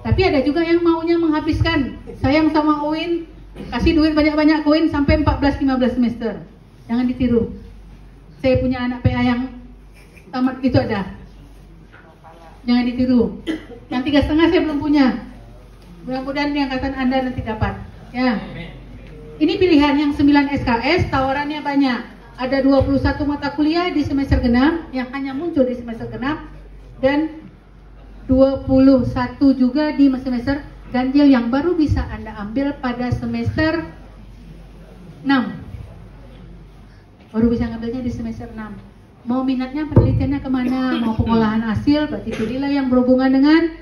Tapi ada juga yang maunya menghabiskan. Sayang sama UIN, kasih duit banyak-banyak ke UIN sampai 14-15 semester. Jangan ditiru. Saya punya anak PA yang tamat itu ada. Jangan ditiru. Yang 3,5 saya belum punya. Mudah-mudahan di angkatan Anda nanti dapat. Ya. Ini pilihan yang 9 SKS, tawarannya banyak. Ada 21 mata kuliah di semester genap yang hanya muncul di semester genap, dan 21 juga di semester ganjil yang baru bisa Anda ambil pada semester 6. Baru bisa ngambilnya di semester 6. Mau minatnya penelitiannya kemana? Mau pengolahan hasil, berarti pilihlah yang berhubungan dengan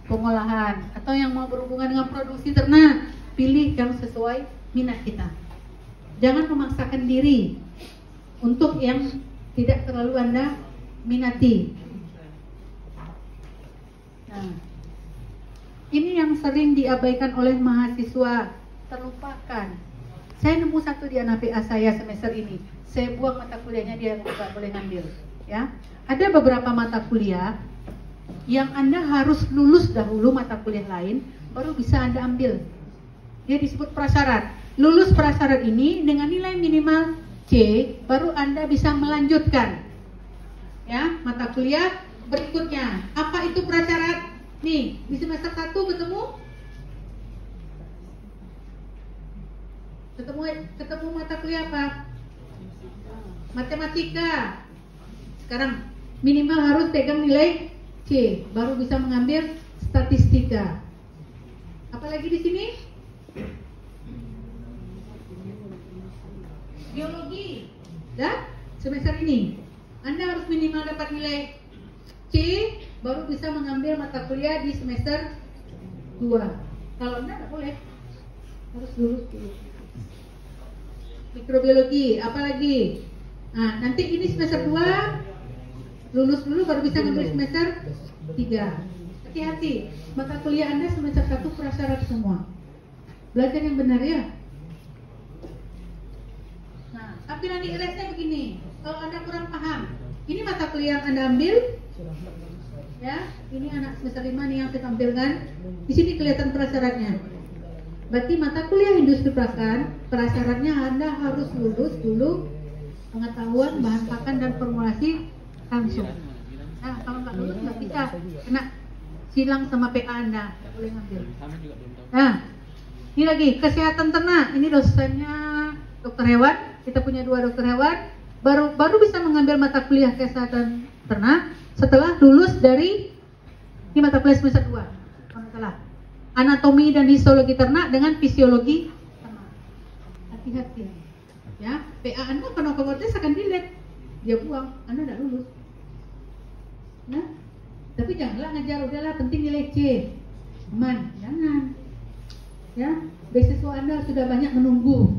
pengolahan. Atau yang mau berhubungan dengan produksi ternak, pilih yang sesuai minat kita. Jangan memaksakan diri untuk yang tidak terlalu Anda minati. Nah, ini yang sering diabaikan oleh mahasiswa, terlupakan. Saya nemu satu di anak PA saya semester ini. Saya buang mata kuliahnya, dia nggak boleh ngambil. Ya, ada beberapa mata kuliah yang Anda harus lulus dahulu mata kuliah lain, baru bisa Anda ambil. Dia disebut prasyarat. Lulus prasyarat ini dengan nilai minimal C, baru Anda bisa melanjutkan, ya, mata kuliah berikutnya. Apa itu prasyarat? Nih, di semester 1 ketemu mata kuliah apa? Matematika. Sekarang minimal harus pegang nilai C, baru bisa mengambil statistika. Apalagi di sini? Biologi. Dan semester ini Anda harus minimal dapat nilai C, baru bisa mengambil mata kuliah di semester 2. Kalau Anda tidak boleh, harus lulus dulu. Mikrobiologi, apalagi? Nah, nanti ini semester 2 lulus dulu baru bisa ngambil semester 3. Hati-hati, mata kuliah Anda semester 1 prasyarat semua. Belajar yang benar ya. Nah, tapi nanti resnya begini. Kalau Anda kurang paham, ini mata kuliah yang Anda ambil, ya, ini anak semester 5 nih yang saya tampilkan. Di sini kelihatan prasyaratnya. Berarti mata kuliah industri prasyaratnya Anda harus lulus dulu pengetahuan bahan pakan dan formulasi langsung. Nah, kalau nggak lulus nggak bisa, kena silang sama PA Anda, nggak boleh ngambil. Nah, ini lagi kesehatan ternak. Ini dosennya dokter hewan. Kita punya 2 dokter hewan. Baru bisa mengambil mata kuliah kesehatan ternak setelah lulus dari ini mata kuliah semester 2. Kalau salah, anatomi dan histologi ternak dengan fisiologi ternak. Hati-hati. Ya, PA Anda kalau keluartes akan delete, dia buang, Anda tidak lulus. Nah, tapi janganlah ngajar udahlah penting nilai C, aman, jangan. Ya, beasiswa Anda sudah banyak menunggu.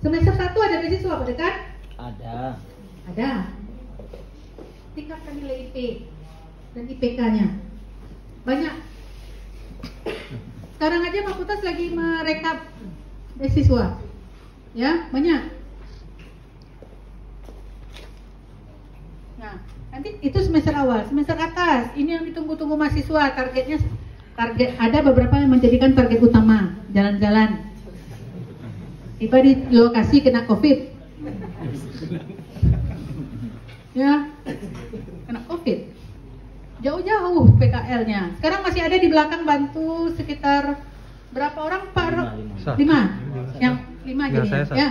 Semester 1 ada beasiswa pada kan? Ada. Tingkatkan nilai IP dan IPK-nya. Banyak. Sekarang aja fakultas lagi merekap beasiswa. Ya, banyak. Nah, nanti itu semester awal. Semester atas, ini yang ditunggu-tunggu mahasiswa. Target ada beberapa yang menjadikan target utama, jalan-jalan. Tiba di lokasi kena COVID. Ya, kena COVID. Jauh-jauh PKL-nya. Sekarang masih ada di belakang bantu sekitar berapa orang Pak? 5. Yang 5 jadi ya.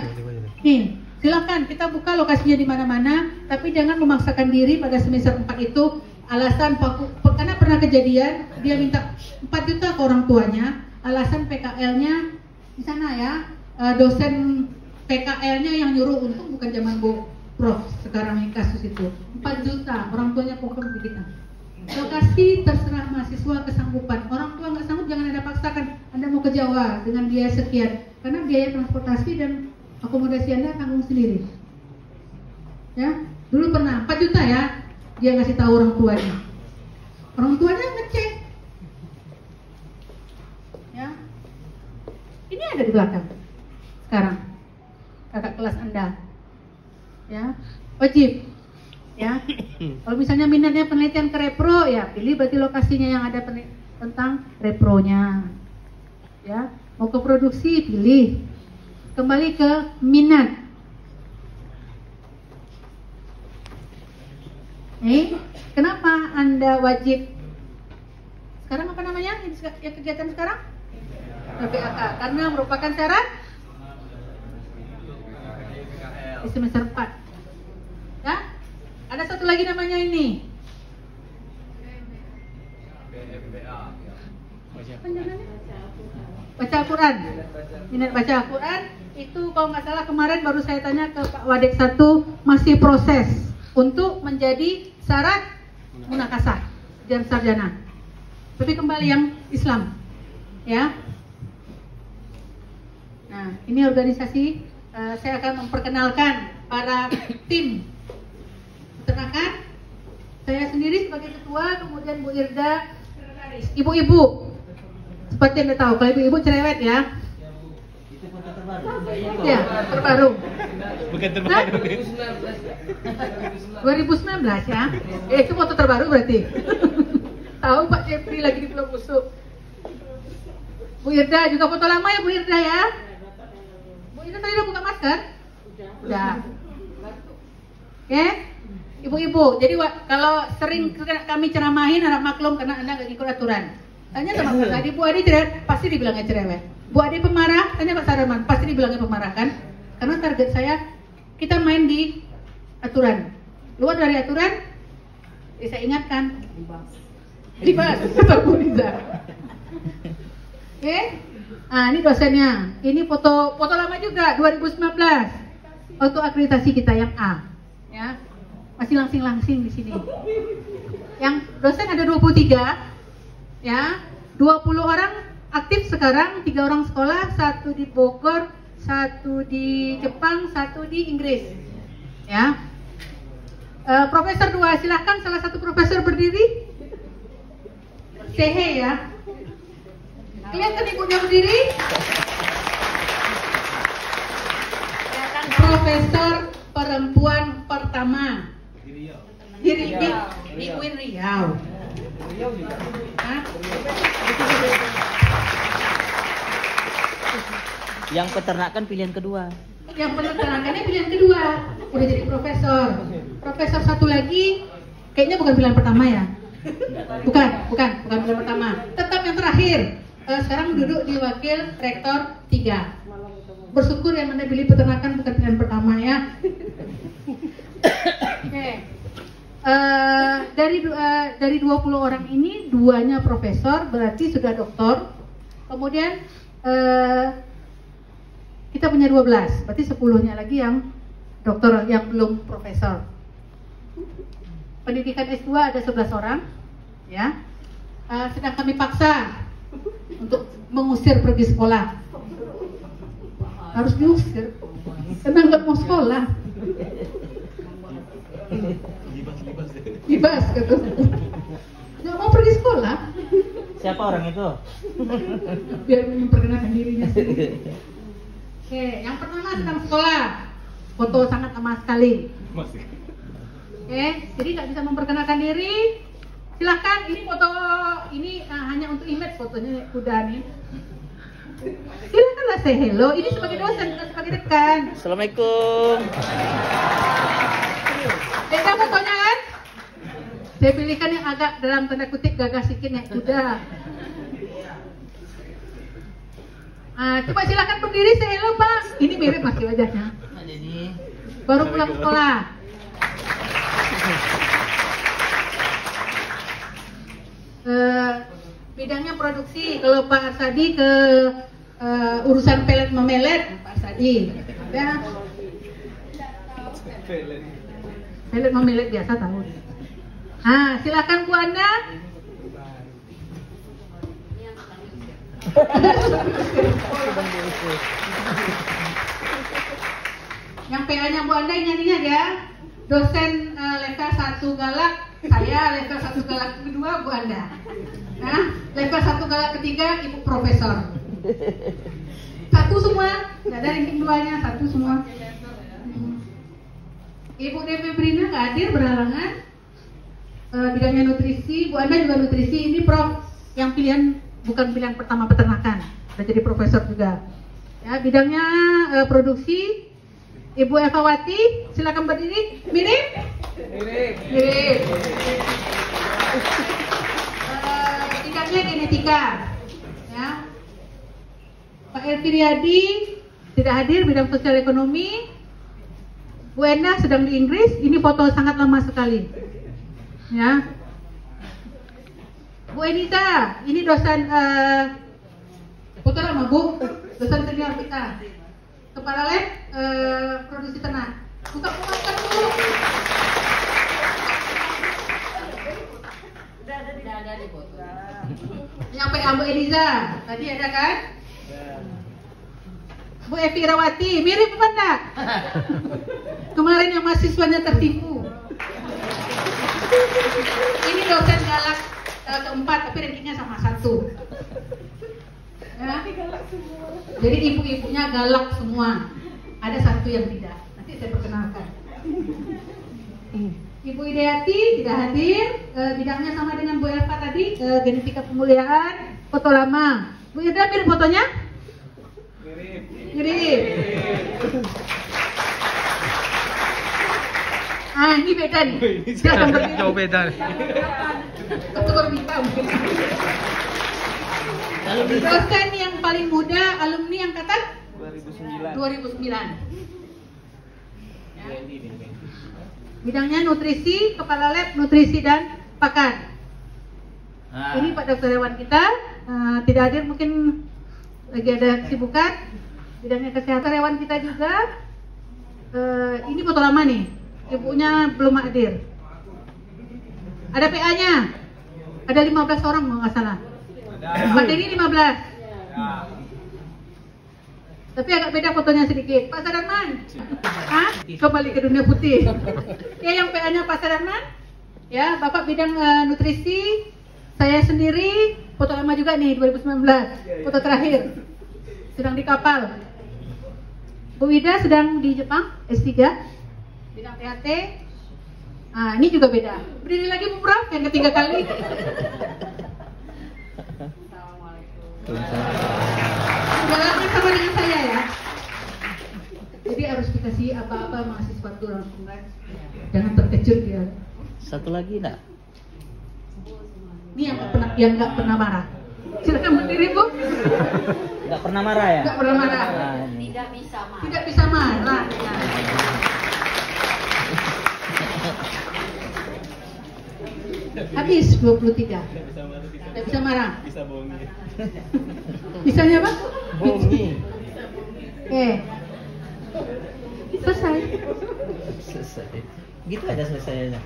Nih, silakan kita buka lokasinya di mana-mana, tapi jangan memaksakan diri pada semester 4 itu. Alasan karena pernah kejadian dia minta 4 juta ke orang tuanya, alasan PKL-nya di sana ya. Dosen PKL-nya yang nyuruh, untung bukan zaman Prof sekarang yang kasus itu. 4 juta orang tuanya pokoknya kita. Lokasi terserah mahasiswa kesanggupan. Orang tua nggak sanggup jangan Anda paksakan. Anda mau ke Jawa dengan biaya sekian, karena biaya transportasi dan akomodasi Anda tanggung sendiri. Ya, dulu pernah 4 juta ya, dia ngasih tahu orang tuanya. Orang tuanya ngecek. Ya, ini ada di belakang. Sekarang kakak kelas Anda, ya, wajib. Ya, kalau misalnya minatnya penelitian ke repro, ya pilih berarti lokasinya yang ada tentang repronya. Ya, mau ke produksi pilih. Kembali ke minat. Kenapa Anda wajib? Sekarang apa namanya? Yang kegiatan sekarang? PPAK. Karena merupakan syarat di semester 4. Ya? Ada satu lagi namanya ini. Baca Al-Quran. Minat baca Al-Quran itu kalau nggak salah kemarin baru saya tanya ke Pak Wadek 1, masih proses untuk menjadi syarat munakasah dan sarjana. Tapi kembali yang Islam, ya. Nah, ini organisasi. Saya akan memperkenalkan para tim peternakan. Saya sendiri sebagai ketua, kemudian Bu Irda, ibu-ibu. Seperti Anda tahu, kalau ibu-ibu cerewet ya. Ya, terbaru. Bukan terbaru. 2019 ya. Itu foto terbaru berarti. Tahu Pak Jeffrey lagi di Pulau Busuk. Bu Irda juga foto lama ya Bu Irda ya. Bu Irda tadi udah buka masker? Udah. Oke, ibu-ibu. Jadi kalau sering kami ceramahin harap maklum karena Anda nggak ikut aturan. Tanya sama Pak Adi, Bu Adi cerewet, pasti dibilangnya cerewet. Bu Adi pemarah, tanya Pak Sarman, pasti dibilangnya pemarah kan? Karena target saya, kita main di aturan. Luar dari aturan, saya ingatkan. Libas, kata Bu Riza. Oke, nah ini dosennya. Ini foto lama juga, 2019. Foto akreditasi kita yang A, ya. Masih langsing-langsing di sini. Yang dosen ada 23, ya. 20 orang aktif sekarang, 3 orang sekolah, 1 di Bogor, 1 di Jepang, 1 di Inggris, ya. Profesor 2, silahkan salah satu profesor berdiri. Sehe ya. Kelihatan ibunya berdiri. Profesor perempuan pertama di UIN Riau. Hah? Yang peternakan pilihan kedua. Yang peternakannya pilihan kedua. Udah jadi profesor. Profesor satu lagi kayaknya bukan pilihan pertama ya. Bukan pilihan pertama. Tetap yang terakhir. Sekarang duduk di wakil rektor 3. Bersyukur yang Anda pilih peternakan bukan pilihan pertama ya. Oke. Dari 20 orang ini 2-nya profesor, berarti sudah doktor. Kemudian kita punya 12, berarti 10-nya lagi yang doktor, yang belum profesor. Pendidikan S2 ada 11 orang, ya. Sedang kami paksa untuk mengusir pergi sekolah. Harus diusir, karena nggak mau sekolah. Libas kata, nggak mau pergi sekolah. Siapa orang itu? Biar memperkenalkan dirinya sendiri. Oke, yang pertama sedang sekolah. Foto sangat lama sekali. Oke, jadi nggak bisa memperkenalkan diri. Silahkan, ini foto ini hanya untuk image fotonya udah nih. Silahkanlah say hello. Ini sebagai dosen, bukan sebagai dekan. Assalamualaikum. Beda fotonya kan? Saya pilihkan yang agak dalam tanda kutip gagah sedikit yang kuda. Coba silakan berdiri, say hello Pak. Ini mirip masih wajahnya. Baru pulang sekolah. Bidangnya produksi. Kalau Pak Arsadi ke urusan pelet memelet, Pak Arsadi. Ya. Pelet memelet biasa tahu. Silakan Bu Anda. Yang PA-nya Bu Anda ingat-ingat ya. Dosen level 1 galak, saya level 1 galak kedua Bu Anda. Nah, level 1 galak ketiga Ibu Profesor. Satu semua, nggak ada ranking 2-nya, satu semua. Ibu DP Brina nggak hadir, berhalangan. Bidangnya nutrisi, Bu Anda juga nutrisi. Ini Prof yang pilihan bukan pilihan pertama peternakan, udah jadi profesor juga. Ya, bidangnya produksi. Ibu Evawati, silakan berdiri. Mirip? Mirip. Bidangnya genetika. Ya. Pak Elvi Riyadi tidak hadir, bidang sosial ekonomi. Bu Enda sedang di Inggris. Ini foto sangat lama sekali. Ya. Bu Enita, ini dosen foto lama Bu, dosen senior kita. Kepala lab produksi ternak. Buka masker dulu. Ada di foto. Yang PA Bu Eliza, tadi ada kan? Bu Evi Rawati, mirip apa enggak? Kemarin yang mahasiswanya tertipu. Ini dosen galak keempat, tapi rankingnya sama 1. Ya. Jadi ibu-ibunya galak semua. Ada 1 yang tidak. Nanti saya perkenalkan. Ibu Ideati tidak hadir. Bidangnya sama dengan Bu Elva tadi. Genetika pemuliaan. Foto lama. Bu Ida mirip fotonya? Mirip. Ini beda nih. Jauh beda. Ketua Bita mungkin. Dosen yang paling muda, alumni angkatan 2009. Ya. Bidangnya nutrisi, kepala lab nutrisi dan pakan. Ini Pak Dokter kita tidak hadir, mungkin lagi ada kesibukan. Bidangnya kesehatan hewan kita juga. Ini foto lama nih, ibunya belum hadir. Ada PA-nya, ada 15 orang kalau nggak salah. Pak Denny 15. Tapi agak beda fotonya sedikit. Pak Sadarman, kembali ke dunia putih. Ya, yang PA-nya Pak Sadarman. Ya, Bapak bidang nutrisi. Saya sendiri, foto lama juga nih 2019. Foto terakhir. Sedang di kapal. Bu Wida sedang di Jepang, S3. Bidang THT. Nah, ini juga beda. Berdiri lagi Bu Prof, yang ketiga kali. Jalannya sama dengan saya ya. Jadi harus dikasih apa-apa mahasiswa itu langsung kan. Jangan terkejut ya. Satu lagi enggak? Ini yang nggak pernah marah. Silakan berdiri Bu. Nggak pernah marah ya? Nggak pernah marah. Tidak bisa marah. Tidak bisa marah. Habis 23. Tidak bisa marah. Bisa bohongi. Bisanya apa? Bohongi. Selesai. Selesai. Gitu aja selesainya.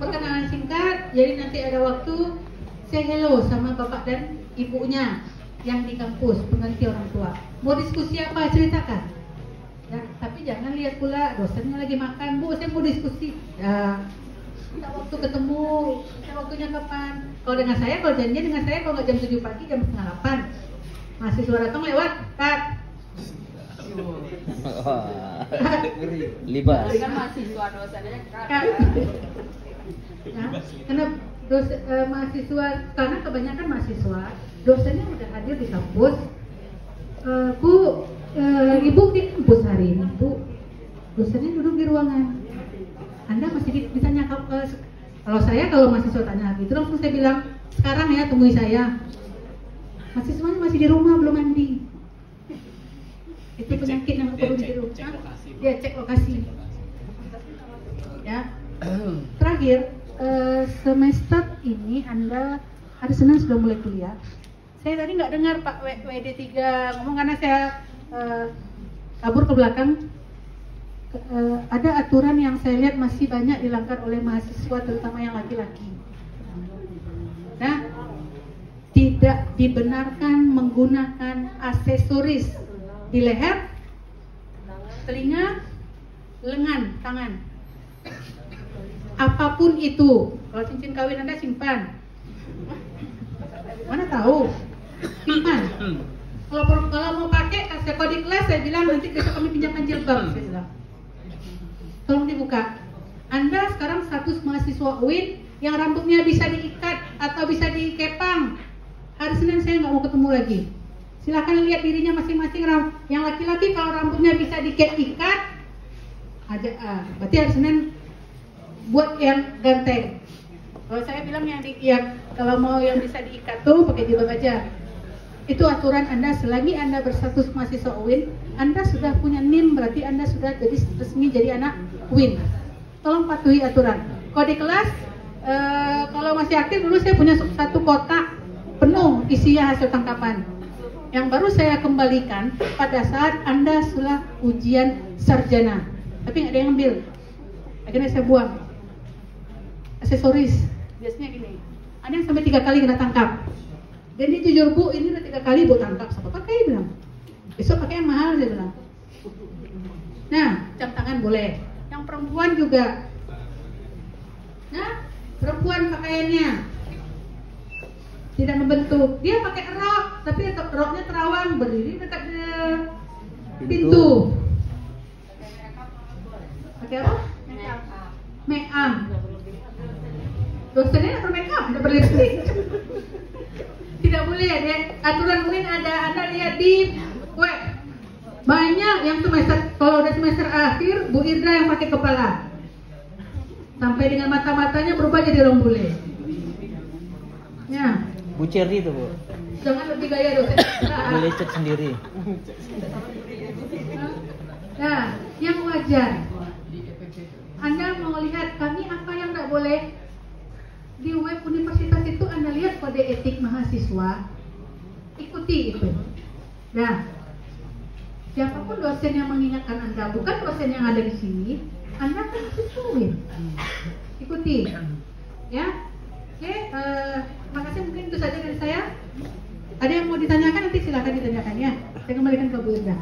Perkenalan singkat. Jadi nanti ada waktu say hello sama bapak dan ibunya yang di kampus, pengganti orang tua. Mau diskusi apa, ceritakan. Ya, tapi jangan lihat pula dosennya lagi makan. Bu, saya mau diskusi. Ya, kita waktu ketemu, kita waktunya kapan? Kalau dengan saya, kalau janjian dengan saya, kalau nggak jam 7 pagi, jam setengah 8. Mahasiswa datang lewat, cut. Libas. Kan mahasiswa dosennya Cut. Ya, karena mahasiswa, karena kebanyakan mahasiswa, dosennya udah hadir di kampus. Bu, Ibu di kampus hari ini, Bu. Dosennya duduk di ruangan. Anda masih ditanya kalau mahasiswa tanya gitu, langsung saya bilang, sekarang ya temui saya. Mahasiswanya masih di rumah belum mandi. Itu penyakit yang perlu di rumah. Dia cek lokasi. Ya. Terakhir, semester ini Anda hari Senin sudah mulai kuliah. Saya tadi nggak dengar Pak WD3 ngomong karena saya kabur ke belakang. Ada aturan yang saya lihat masih banyak dilanggar oleh mahasiswa, terutama yang laki-laki. Nah, tidak dibenarkan menggunakan aksesoris di leher, telinga, lengan, tangan. Apapun itu. Kalau cincin kawin Anda simpan. Mana tahu? Simpan. Kalau mau pakai, kalau di kelas saya bilang nanti besok kami pinjamkan jilbab. Saya bilang. Tolong dibuka. Anda sekarang status mahasiswa UIN yang rambutnya bisa diikat atau bisa dikepang. Hari Senin saya nggak mau ketemu lagi. Silakan lihat dirinya masing-masing. Yang laki-laki kalau rambutnya bisa diikat, berarti hari Senin buat yang ganteng. Kalau saya bilang kalau mau yang bisa diikat tuh pakai jilbab aja. Itu aturan Anda selagi Anda berstatus mahasiswa UIN, Anda sudah punya NIM, berarti Anda sudah jadi resmi jadi anak UIN. Tolong patuhi aturan. Kalau di kelas, kalau masih aktif dulu saya punya satu kotak penuh isinya hasil tangkapan. Yang baru saya kembalikan pada saat Anda sudah ujian sarjana. Tapi nggak ada yang ambil. Akhirnya saya buang. Aksesoris, biasanya gini. Ada yang sampai 3 kali kena tangkap. Dan dia jujur, Bu, ini udah 3 kali Bu tangkap. Siapa pakai? Bilang. Besok pakai yang mahal, dia bilang. Nah, jam tangan boleh. Yang perempuan juga. Nah, perempuan pakaiannya tidak membentuk. Dia pakai rok, tapi roknya terawang, berdiri dekat pintu. Pakai apa? Make up. Dosennya nggak bermake up, nggak berlipstick. Tidak boleh ya, aturan UIN ada. Anda lihat di web. Banyak yang semester, kalau udah semester akhir, Bu Irda yang pakai kepala. Sampai dengan mata-matanya berubah jadi orang bule. Ya. Bu Cerdi itu, Bu. Jangan lebih gaya dosen. Boleh cek sendiri. Nah, yang wajar. Anda mau lihat kami apa yang tidak boleh di web universitas itu, Anda lihat kode etik mahasiswa, ikuti itu. Nah, siapapun dosen yang mengingatkan Anda, bukan dosen yang ada di sini, Anda akan sesuai. Ikuti, ya. Oke, makasih, mungkin itu saja dari saya. Ada yang mau ditanyakan nanti silakan ditanyakan ya. Saya kembalikan ke Bu Ida.